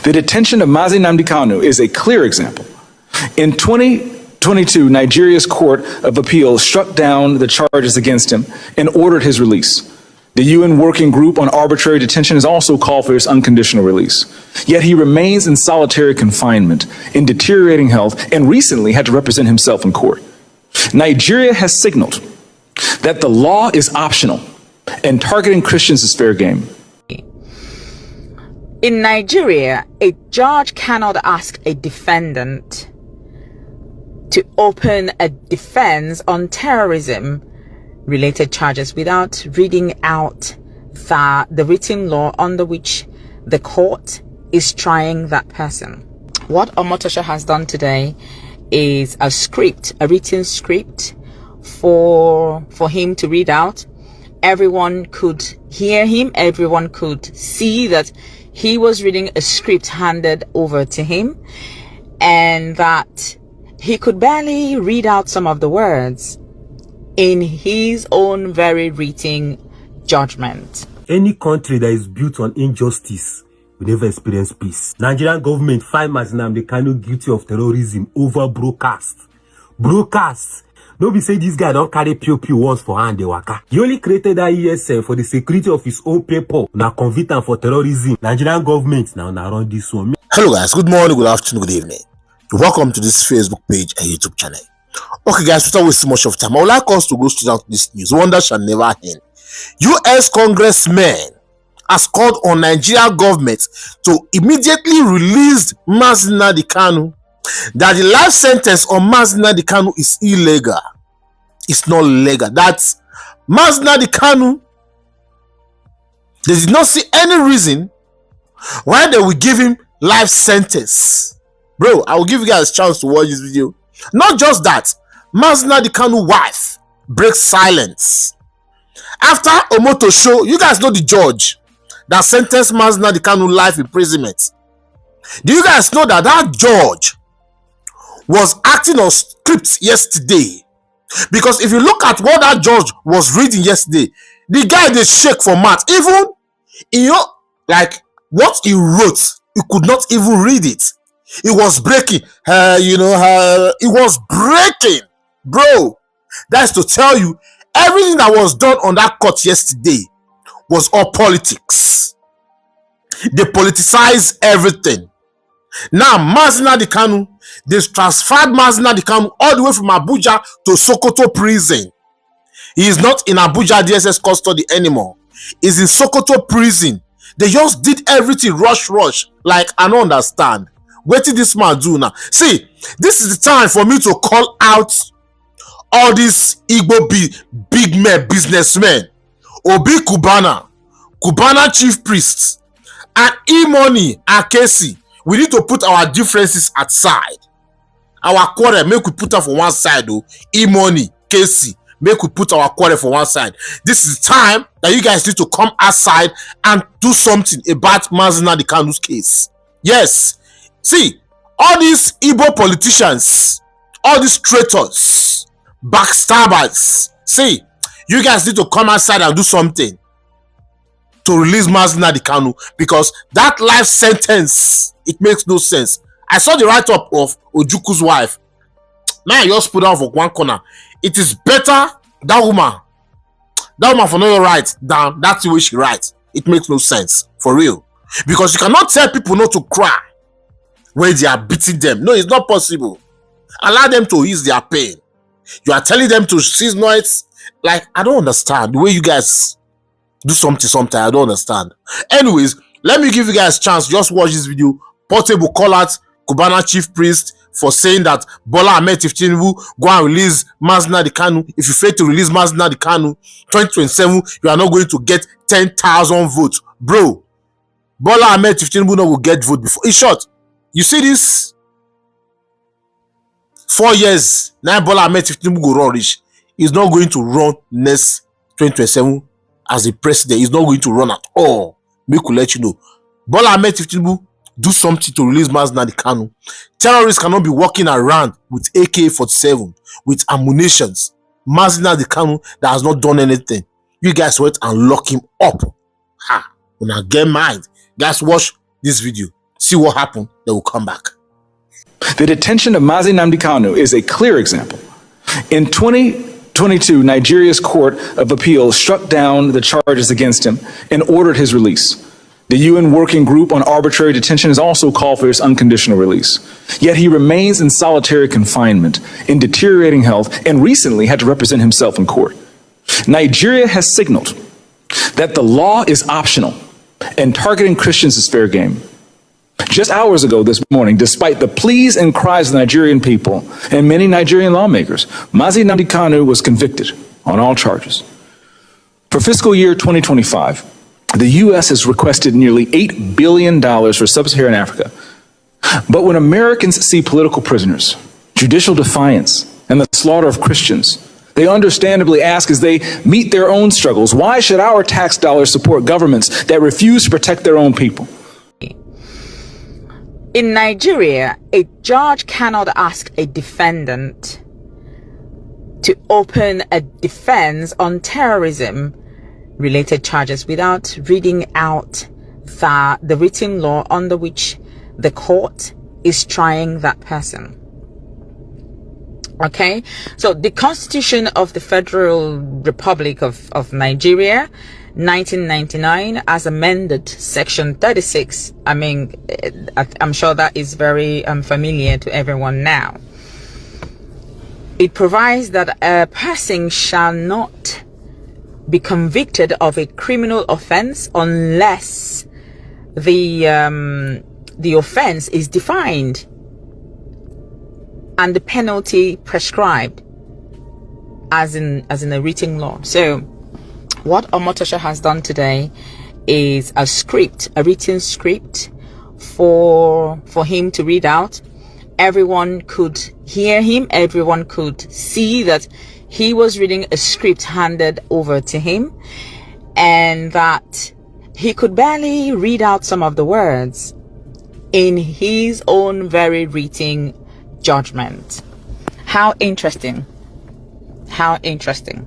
The detention of Nnamdi Kanu is a clear example. In 2022, Nigeria's Court of Appeal struck down the charges against him and ordered his release. The UN Working Group on Arbitrary Detention has also called for his unconditional release. Yet he remains in solitary confinement, in deteriorating health, and recently had to represent himself in court. Nigeria has signaled that the law is optional and targeting Christians is fair game. In Nigeria, a judge cannot ask a defendant to open a defense on terrorism-related charges without reading out the written law under which the court is trying that person. What Omotosho has done today is a script, a written script for him to read out. Everyone could hear him, everyone could see that he was reading a script handed over to him, and that he could barely read out some of the words in his own very written judgment. Any country that is built on injustice will never experience peace. Nigerian government find Nnamdi Kanu guilty of terrorism over broadcast. No be say this guy don't carry pew once for hand they waka. He only created that ESL for the security of his own people. Now convict him for terrorism. Nigerian government now run this one. Hello guys, good morning, good afternoon, good evening. Welcome to this Facebook page and YouTube channel. Okay guys, without wasting much of time, I would like us to go straight down to this news. Wonder shall never end. US congressman has called on Nigerian government to immediately release Nnamdi Kanu. That the life sentence on Nnamdi Kanu is illegal. It's not legal. That's Nnamdi Kanu. They did not see any reason why they will give him life sentence. Bro, I will give you guys a chance to watch this video. Not just that, Nnamdi Kanu's wife breaks silence. After Omotosho, you guys know the judge that sentenced Nnamdi Kanu life imprisonment. Do you guys know that that judge was acting on script yesterday? Because if you look at what that judge was reading yesterday, the guy they shake for math. Even, like what he wrote, he could not even read it. It was breaking. It was breaking. Bro, that's to tell you, everything that was done on that court yesterday was all politics. They politicized everything. Now, Nnamdi Kanu, they transferred Nnamdi Kanu all the way from Abuja to Sokoto prison. He is not in Abuja DSS custody anymore. He's in Sokoto prison. They just did everything rush. Like, I don't understand. What did this man do now? See, this is the time for me to call out all these Igbo big men, businessmen, Obi Kubana chief priests, and E-Money and Casey. We need to put our differences aside. Our quarrel, make we put her for one side, though. E-Money, Casey, make we put our quarrel for one side. This is the time that you guys need to come outside and do something about Nnamdi Kanu's case. Yes. See, all these Igbo politicians, all these traitors, backstabbers, see, you guys need to come outside and do something to release Nnamdi Kanu, because that life sentence, it makes no sense. I saw the write-up of Ojuku's wife. Now I just put down for one corner. It is better that woman for no right than that's the way she writes. It makes no sense, for real. Because you cannot tell people not to cry when they are beating them. No, it's not possible. Allow them to ease their pain. You are telling them to cease noise. Like, I don't understand the way you guys do something. I don't understand. Anyways, let me give you guys a chance. Just watch this video. Portable call out Kubana chief priest for saying that Bola Ahmed Tinubu go and release Nnamdi Kanu. If you fail to release Nnamdi Kanu 2027, you are not going to get 10,000 votes. Bro, Bola Ahmed Tinubu no will get vote before. In short, you see this 4 years now Bola Ahmed Tinubu go run rich. He's not going to run next 2027 as the president. He's not going to run at all. Make we let you know. Bola Ahmed Tinubu do something to release Nnamdi Kanu. Terrorists cannot be walking around with AK-47 with ammunitions. Nnamdi Kanu that has not done anything. You guys went and lock him up. Ha! When I get mad, guys, watch this video. see what happened, they will come back. The detention of Nnamdi Kanu is a clear example. In 2022, Nigeria's Court of Appeal struck down the charges against him and ordered his release. The UN Working Group on Arbitrary Detention has also called for his unconditional release. Yet he remains in solitary confinement, in deteriorating health, and recently had to represent himself in court. Nigeria has signaled that the law is optional and targeting Christians is fair game. Just hours ago this morning, despite the pleas and cries of the Nigerian people and many Nigerian lawmakers, Nnamdi Kanu was convicted on all charges. For fiscal year 2025, the U.S. has requested nearly $8 billion for sub-Saharan Africa. But when Americans see political prisoners, judicial defiance, and the slaughter of Christians, they understandably ask as they meet their own struggles, why should our tax dollars support governments that refuse to protect their own people? In Nigeria, a judge cannot ask a defendant to open a defense on terrorism related charges without reading out the written law under which the court is trying that person. Okay, so the Constitution of the Federal Republic of Nigeria, 1999, as amended, Section 36. I mean, I'm sure that is very familiar to everyone now. It provides that a person shall not be convicted of a criminal offense unless the offense is defined and the penalty prescribed as in a written law. So what Omotosho has done today is a written script for him to read out. Everyone could hear him, everyone could see that he was reading a script handed over to him, and that he could barely read out some of the words in his own very written judgment. How interesting. How interesting.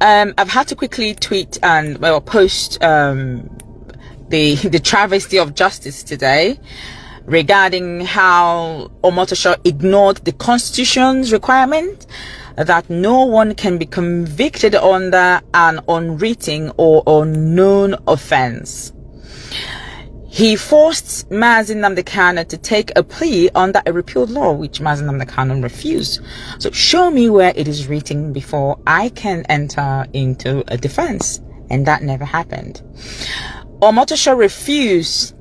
I've had to quickly tweet and post the travesty of justice today regarding how Omotosho ignored the Constitution's requirement that no one can be convicted under an unwritten or unknown offense. He forced Nnamdi Kanu to take a plea under a repealed law, which Nnamdi Kanu refused. So show me where it is written before I can enter into a defense. And that never happened. Omotosho refused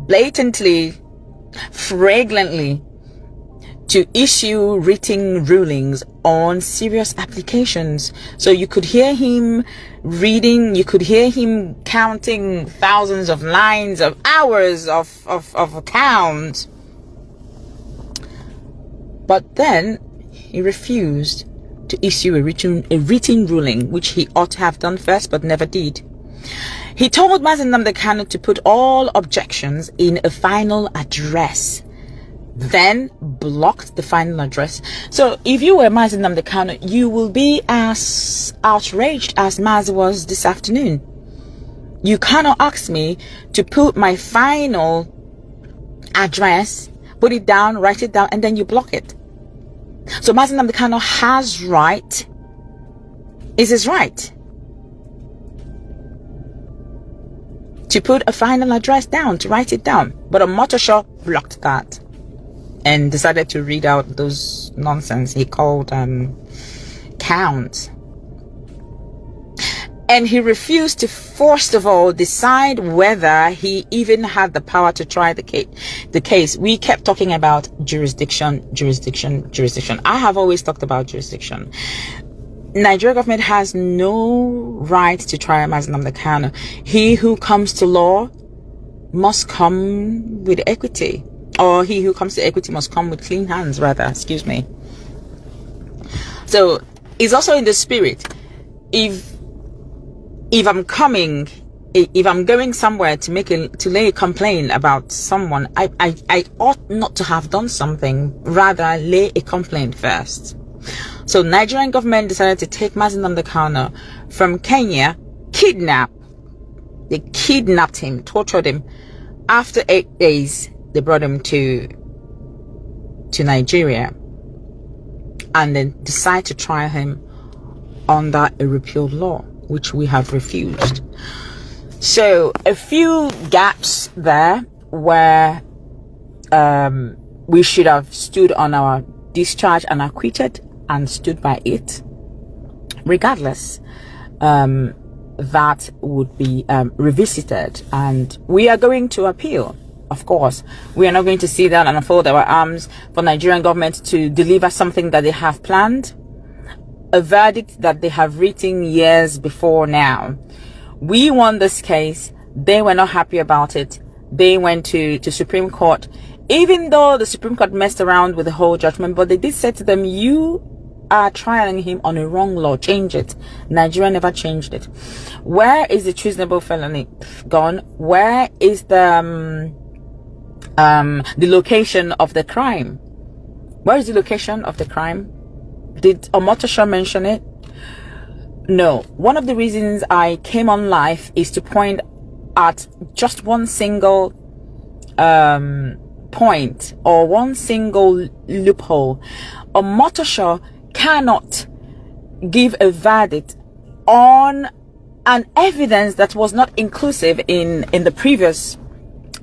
blatantly, flagrantly, to issue written rulings on serious applications. So you could hear him reading, you could hear him counting thousands of lines, of hours of account. But then he refused to issue a written ruling, which he ought to have done first, but never did. He told Nnamdi Kanu to put all objections in a final address, then blocked the final address. So if you were Nnamdi Kanu, you will be as outraged as Maz was this afternoon. You cannot ask me to put my final address, put it down, write it down, and then you block it. So Nnamdi Kanu has right, is his right to put a final address down, to write it down. But Omotosho blocked that and decided to read out those nonsense he called counts. And he refused to, first of all, decide whether he even had the power to try the case. We kept talking about jurisdiction. I have always talked about jurisdiction. Nigeria government has no right to try Nnamdi Kanu. He who comes to law must come with equity. Or he who comes to equity must come with clean hands, rather, excuse me. So it's also in the spirit. If I'm going somewhere to lay a complaint about someone, I ought not to have done something, rather lay a complaint first. So Nigerian government decided to take Nnamdi Kanu from Kenya, kidnap, They kidnapped him, tortured him. After 8 days, they brought him to Nigeria and then decided to try him under a repealed law, which we have refused. So a few gaps there where we should have stood on our discharge and acquitted and stood by it. Regardless, that would be revisited, and we are going to appeal. Of course, we are not going to sit down and fold our arms for Nigerian government to deliver something that they have planned, a verdict that they have written years before now. We won this case. They were not happy about it. They went to Supreme Court, even though the Supreme Court messed around with the whole judgment, but they did say to them, you are trialing him on a wrong law, change it. Nigeria never changed it. Where is the treasonable felony gone? Where is the location of the crime? Where is the location of the crime? Did Omotosho mention it? No. One of the reasons I came on live is to point at just one single point or one single loophole. Omotosho cannot give a verdict on an evidence that was not inclusive in the previous,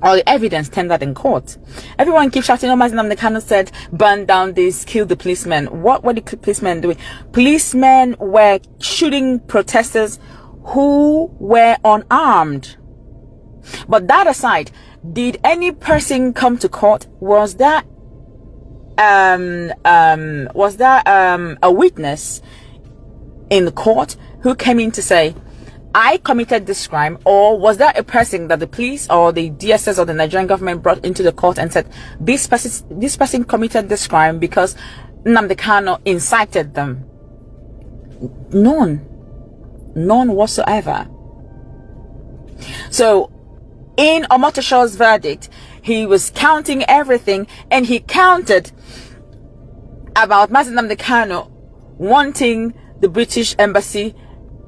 or the evidence tendered in court. Everyone keeps shouting, oh, Nnamdi Kanu said, burn down this, kill the policemen. What were the policemen doing? Policemen were shooting protesters who were unarmed. But that aside, did any person come to court? Was there a witness in the court who came in to say, I committed this crime? Or was there a person that the police or the DSS or the Nigerian government brought into the court and said, this person committed this crime because Nnamdi Kanu incited them? None whatsoever. So in Omotosho's verdict, he was counting everything, and he counted about Nnamdi Kanu wanting the British embassy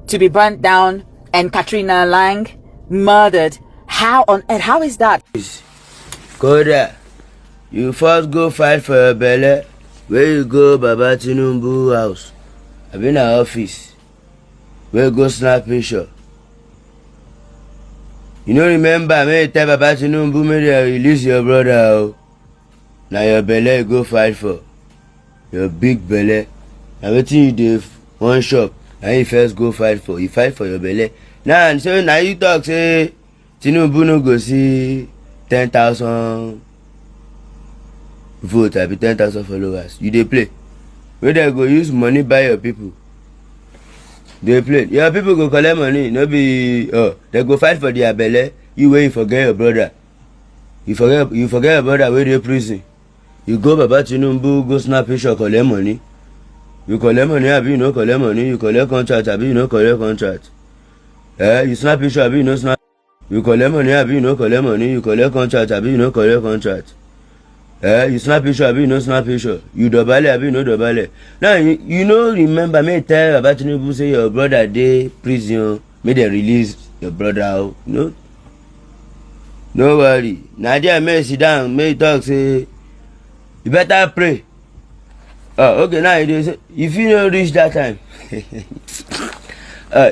to be burnt down and Katrina Lang murdered. How on earth? How is that? Koda, you first go fight for your belly. Where you go, Baba Tinubu house? I've been in office. Where you go snap picture? You know, remember me tell Baba Tinubu me they release your brother. Now your belly you go fight for. Your big belly. Now wetin you do one shop. Now you first go fight for. You fight for your belly. Now so now you talk say Tinubu no go see 10,000 votes, I be 10,000 followers. You dey play. Where they go use money buy your people. They play. Your people go collect money. No be they go fight for their belly. You where you forget your brother. You forget your brother where they prison. You go Baba Tinubu go snap picture collect money. You collect money, abi you no collect money. You collect contract, abi you no collect contract. You snap picture, abi you no snap. You collect money, abi you no collect money. You collect contract, abi you no collect contract. You snap picture, abi you no snap picture. You dobale, abi you no dobale. Now you no remember me tell Baba Tinubu say your brother dey prison. May they release your brother. No worry. Nadia may sit down, may talk say you better pray. Okay, now if you don't reach that time,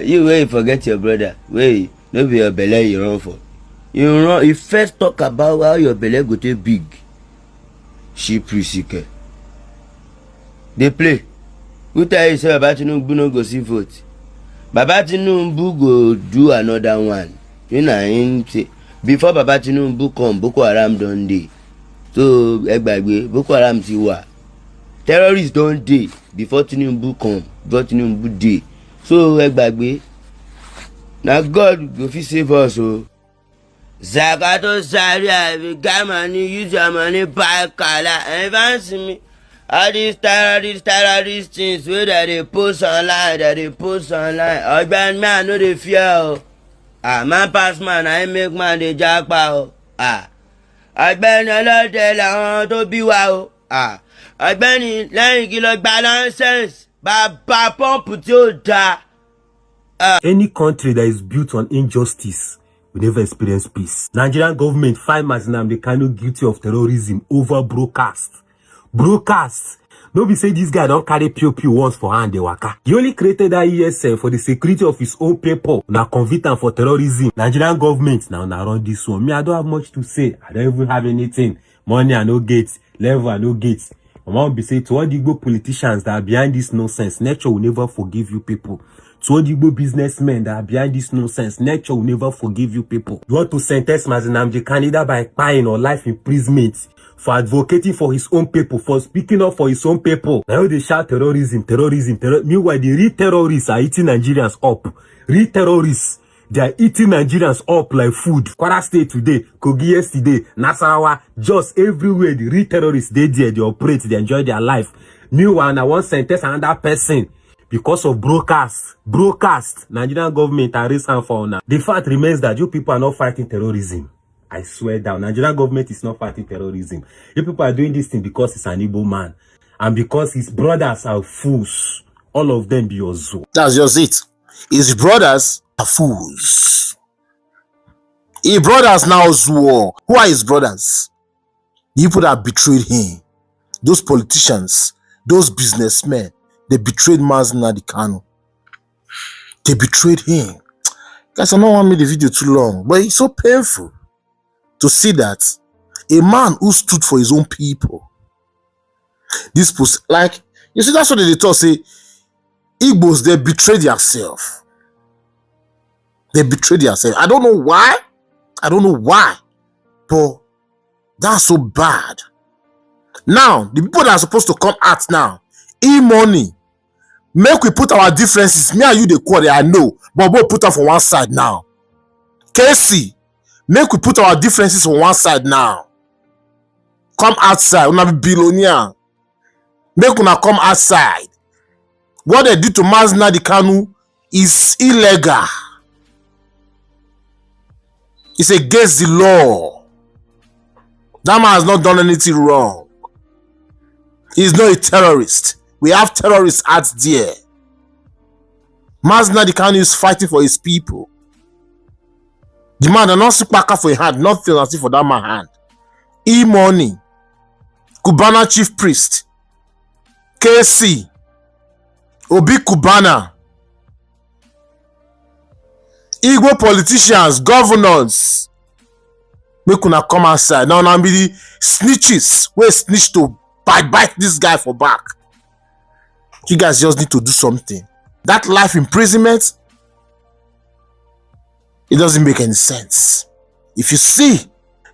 you will forget your brother. Wait, no be your belly you run for. You first talk about how your belly go to big. She pre-seeker. They play. Who tell you say Baba Tinubu no go see vote? Baba Tinubu go do another one. You know him say before Baba Tinubu come, Boko Haram don dey. So egbagbe Boko Haram ti wa. Terrorists don't dey before Tinubu come, before Tinubu dey. So egbagbe. Now God go fit save us o. Zakato sari abi get money, use your money buy kala. Even see me. All these terrorist things wey they post online, Ogbeni me I no dey fear o. Man pass man, I make man dey japa o. Ogbeni ọlọ́dẹ làwọn tó bí wa o. Ogbeni lẹ́yìn kí lọ gba nonsense. Bàbá pọ́ǹpù tí ó da. Any country that is built on injustice we never experience peace. Nigerian government find Nnamdi Kanu guilty of terrorism over broadcast. Broadcast. No be say this guy don't carry pew once for hand the waka. He only created that ESL for the security of his own people. Now convict him for terrorism. Nigerian government now run this one. Me, I don't have much to say. I don't even have anything. Money I no gates. Level I no gates. I want to be say to all the Igbo politicians that are behind this nonsense, nature will never forgive you people. To all the Igbo businessmen that are behind this nonsense, nature will never forgive you people. You want to sentence Nnamdi Kanu either by fine or life imprisonment for advocating for his own people, for speaking up for his own people. Now they shout terrorism. Meanwhile, the real terrorists are eating Nigerians up. Real terrorists, they are eating Nigerians up like food. Kwara State today, Kogi yesterday, Nasarawa, just everywhere. The real terrorists, they operate, they enjoy their life. Meanwhile, I want to sentence another person because of broadcast. Nigerian government are raising for now. The fact remains that you people are not fighting terrorism. I swear down, Nigerian government is not fighting terrorism. You people are doing this thing because it's an Igbo man. And because his brothers are fools. All of them be your zoo. That's just it. His brothers are fools. His brothers now zoo. Who are his brothers? The people that betrayed him. Those politicians, those businessmen, they betrayed Nnamdi Kanu. They betrayed him. Guys, I don't want to make the video too long, but it's so painful to see that a man who stood for his own people, this was like, you see, that's what they talk, say, Igbos, they betrayed themselves. They betrayed themselves. I don't know why, but that's so bad. Now, the people that are supposed to come out now, money, make we put our differences, me and you, the quarter, I know, but we'll put them for one side now. KC, make we put our differences on one side now. Come outside. Una be billionaire. Make una come outside. What they did to Nnamdi Kanu is illegal. It's against the law. That man has not done anything wrong. He's not a terrorist. We have terrorists out there. Nnamdi Kanu is fighting for his people. The man does not see back for a hand, nothing as if for that man hand. E-Money, Cubana chief priest, KC, Obi Cubana, Igbo politicians, governors, make una come outside. Now be the snitches, where snitch to bite this guy for back. You guys just need to do something. That life imprisonment, it doesn't make any sense. If you see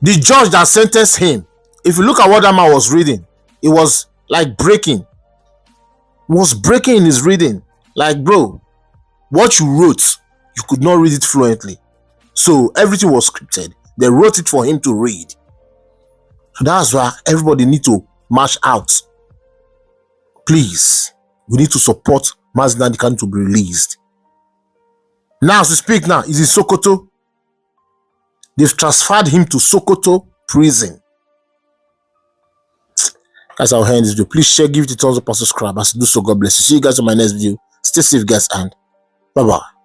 the judge that sentenced him, if you look at what that man was reading, it was like breaking. It was breaking in his reading. Like, bro, what you wrote, you could not read it fluently. So everything was scripted. They wrote it for him to read. So that's why everybody need to march out. Please, we need to support Nnamdi Kanu to be released. Now, as we speak now, he's in Sokoto. They've transferred him to Sokoto prison. Guys, I'll end this video. Please share, give it a thumbs up and subscribe. As you do so, God bless you. See you guys on my next video. Stay safe, guys, and bye-bye.